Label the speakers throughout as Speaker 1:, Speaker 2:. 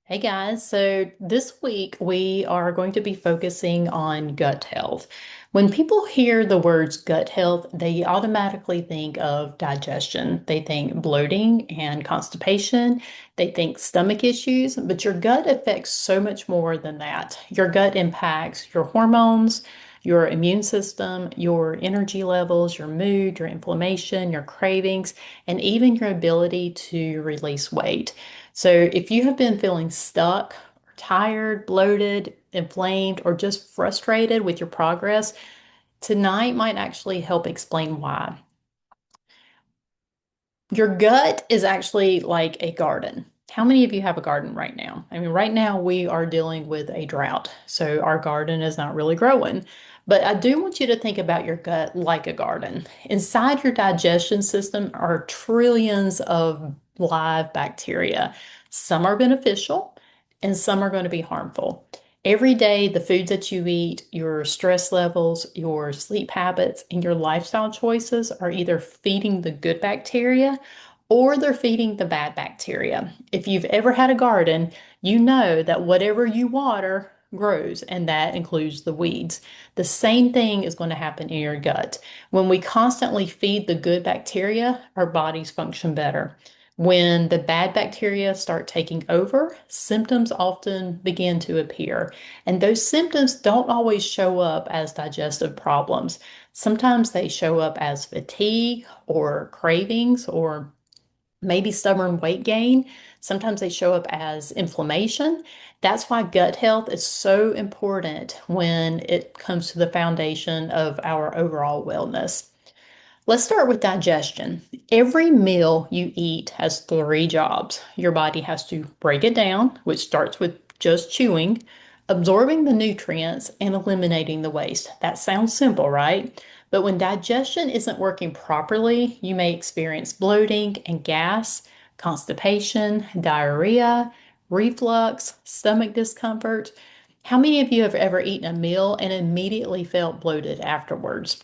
Speaker 1: Hey guys, so this week we are going to be focusing on gut health. When people hear the words gut health, they automatically think of digestion. They think bloating and constipation. They think stomach issues, but your gut affects so much more than that. Your gut impacts your hormones, your immune system, your energy levels, your mood, your inflammation, your cravings, and even your ability to release weight. So if you have been feeling stuck, tired, bloated, inflamed, or just frustrated with your progress, tonight might actually help explain why. Your gut is actually like a garden. How many of you have a garden right now? I mean, right now we are dealing with a drought, so our garden is not really growing. But I do want you to think about your gut like a garden. Inside your digestion system are trillions of live bacteria. Some are beneficial and some are going to be harmful. Every day, the foods that you eat, your stress levels, your sleep habits, and your lifestyle choices are either feeding the good bacteria or they're feeding the bad bacteria. If you've ever had a garden, you know that whatever you water grows, and that includes the weeds. The same thing is going to happen in your gut. When we constantly feed the good bacteria, our bodies function better. When the bad bacteria start taking over, symptoms often begin to appear. And those symptoms don't always show up as digestive problems. Sometimes they show up as fatigue or cravings or maybe stubborn weight gain. Sometimes they show up as inflammation. That's why gut health is so important when it comes to the foundation of our overall wellness. Let's start with digestion. Every meal you eat has three jobs. Your body has to break it down, which starts with just chewing, absorbing the nutrients, and eliminating the waste. That sounds simple, right? But when digestion isn't working properly, you may experience bloating and gas, constipation, diarrhea, reflux, stomach discomfort. How many of you have ever eaten a meal and immediately felt bloated afterwards?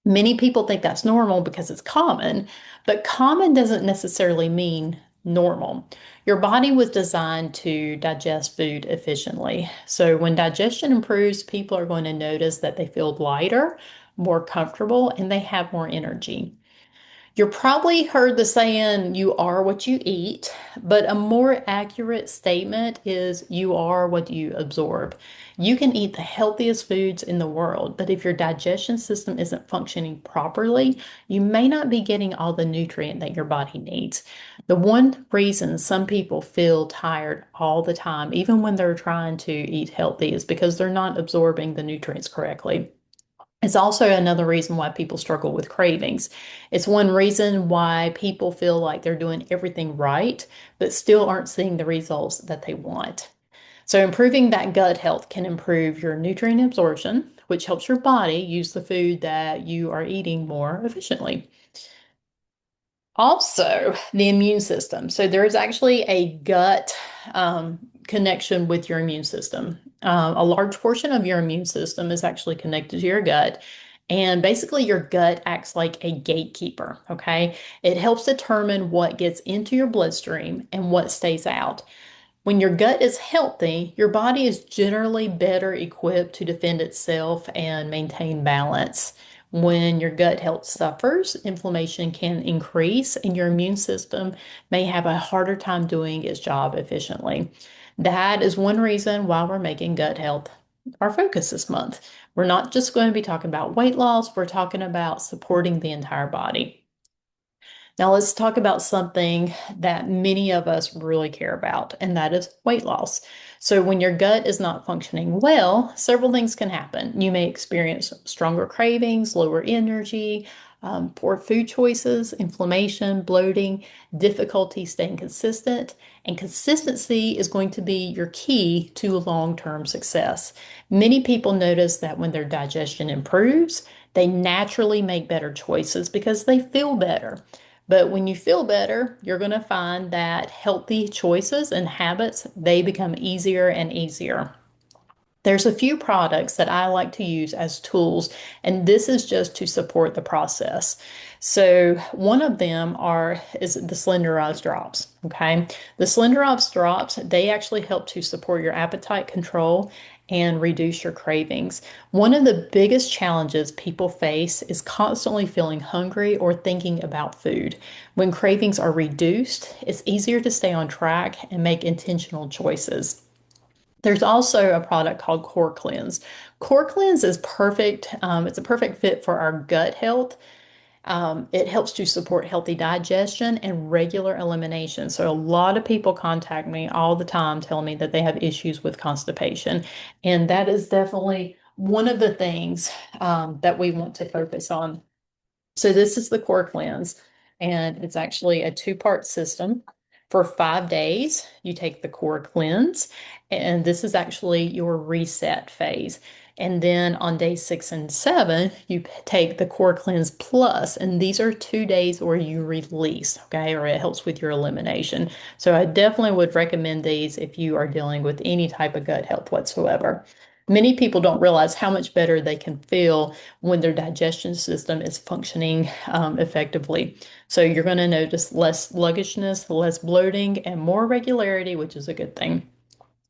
Speaker 1: Many people think that's normal because it's common, but common doesn't necessarily mean normal. Your body was designed to digest food efficiently. So when digestion improves, people are going to notice that they feel lighter, more comfortable, and they have more energy. You probably heard the saying, you are what you eat, but a more accurate statement is you are what you absorb. You can eat the healthiest foods in the world, but if your digestion system isn't functioning properly, you may not be getting all the nutrient that your body needs. The one reason some people feel tired all the time, even when they're trying to eat healthy, is because they're not absorbing the nutrients correctly. It's also another reason why people struggle with cravings. It's one reason why people feel like they're doing everything right, but still aren't seeing the results that they want. So, improving that gut health can improve your nutrient absorption, which helps your body use the food that you are eating more efficiently. Also, the immune system. So there is actually a gut connection with your immune system. A large portion of your immune system is actually connected to your gut. And basically, your gut acts like a gatekeeper, okay? It helps determine what gets into your bloodstream and what stays out. When your gut is healthy, your body is generally better equipped to defend itself and maintain balance. When your gut health suffers, inflammation can increase and your immune system may have a harder time doing its job efficiently. That is one reason why we're making gut health our focus this month. We're not just going to be talking about weight loss, we're talking about supporting the entire body. Now, let's talk about something that many of us really care about, and that is weight loss. So, when your gut is not functioning well, several things can happen. You may experience stronger cravings, lower energy, poor food choices, inflammation, bloating, difficulty staying consistent, and consistency is going to be your key to long-term success. Many people notice that when their digestion improves, they naturally make better choices because they feel better. But when you feel better, you're going to find that healthy choices and habits, they become easier and easier. There's a few products that I like to use as tools, and this is just to support the process. So one of them is the Slenderiiz Drops. Okay, the Slenderiiz Drops, they actually help to support your appetite control and reduce your cravings. One of the biggest challenges people face is constantly feeling hungry or thinking about food. When cravings are reduced, it's easier to stay on track and make intentional choices. There's also a product called Core Cleanse. Core Cleanse is perfect. It's a perfect fit for our gut health. It helps to support healthy digestion and regular elimination. So, a lot of people contact me all the time telling me that they have issues with constipation. And that is definitely one of the things that we want to focus on. So this is the core cleanse, and it's actually a two-part system. For 5 days, you take the core cleanse, and this is actually your reset phase. And then on day 6 and 7, you take the core cleanse plus, and these are 2 days where you release, okay, or it helps with your elimination. So I definitely would recommend these if you are dealing with any type of gut health whatsoever. Many people don't realize how much better they can feel when their digestion system is functioning effectively. So you're going to notice less sluggishness, less bloating, and more regularity, which is a good thing.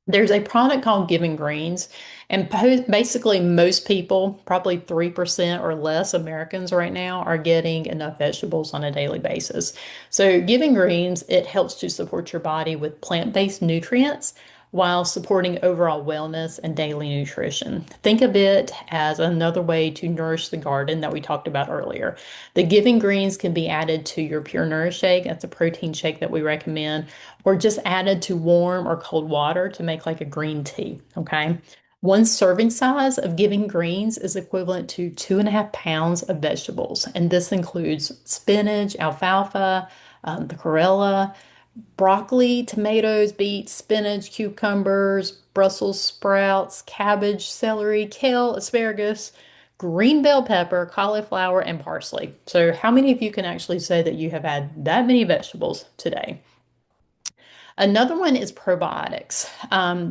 Speaker 1: There's a product called Giving Greens, and basically most people, probably 3% or less Americans right now, are getting enough vegetables on a daily basis. So Giving Greens, it helps to support your body with plant-based nutrients while supporting overall wellness and daily nutrition. Think of it as another way to nourish the garden that we talked about earlier. The Giving Greens can be added to your Pure Nourish shake. That's a protein shake that we recommend, or just added to warm or cold water to make like a green tea. Okay. One serving size of Giving Greens is equivalent to 2.5 pounds of vegetables, and this includes spinach, alfalfa, the chlorella, broccoli, tomatoes, beets, spinach, cucumbers, Brussels sprouts, cabbage, celery, kale, asparagus, green bell pepper, cauliflower, and parsley. So, how many of you can actually say that you have had that many vegetables today? Another one is probiotics.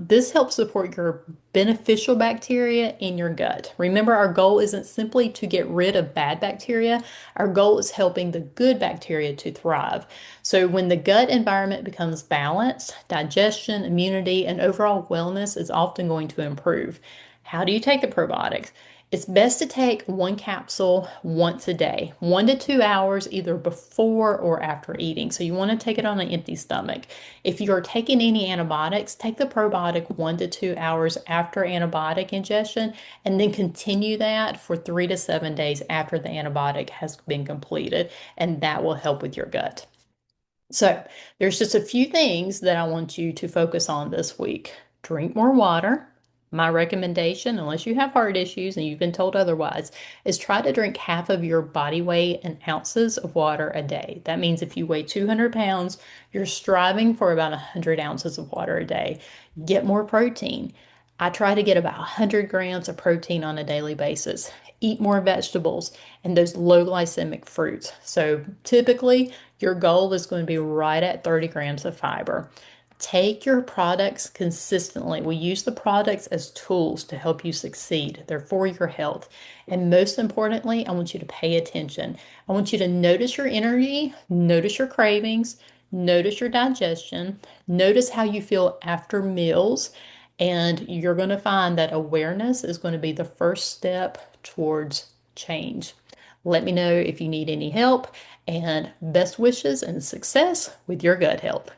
Speaker 1: This helps support your beneficial bacteria in your gut. Remember, our goal isn't simply to get rid of bad bacteria. Our goal is helping the good bacteria to thrive. So when the gut environment becomes balanced, digestion, immunity, and overall wellness is often going to improve. How do you take the probiotics? It's best to take one capsule once a day, 1 to 2 hours, either before or after eating. So you want to take it on an empty stomach. If you're taking any antibiotics, take the probiotic 1 to 2 hours after antibiotic ingestion, and then continue that for 3 to 7 days after the antibiotic has been completed, and that will help with your gut. So, there's just a few things that I want you to focus on this week. Drink more water. My recommendation, unless you have heart issues and you've been told otherwise, is try to drink half of your body weight in ounces of water a day. That means if you weigh 200 pounds, you're striving for about 100 ounces of water a day. Get more protein. I try to get about 100 grams of protein on a daily basis. Eat more vegetables and those low glycemic fruits. So typically, your goal is going to be right at 30 grams of fiber. Take your products consistently. We use the products as tools to help you succeed. They're for your health. And most importantly, I want you to pay attention. I want you to notice your energy, notice your cravings, notice your digestion, notice how you feel after meals, and you're going to find that awareness is going to be the first step towards change. Let me know if you need any help, and best wishes and success with your gut health.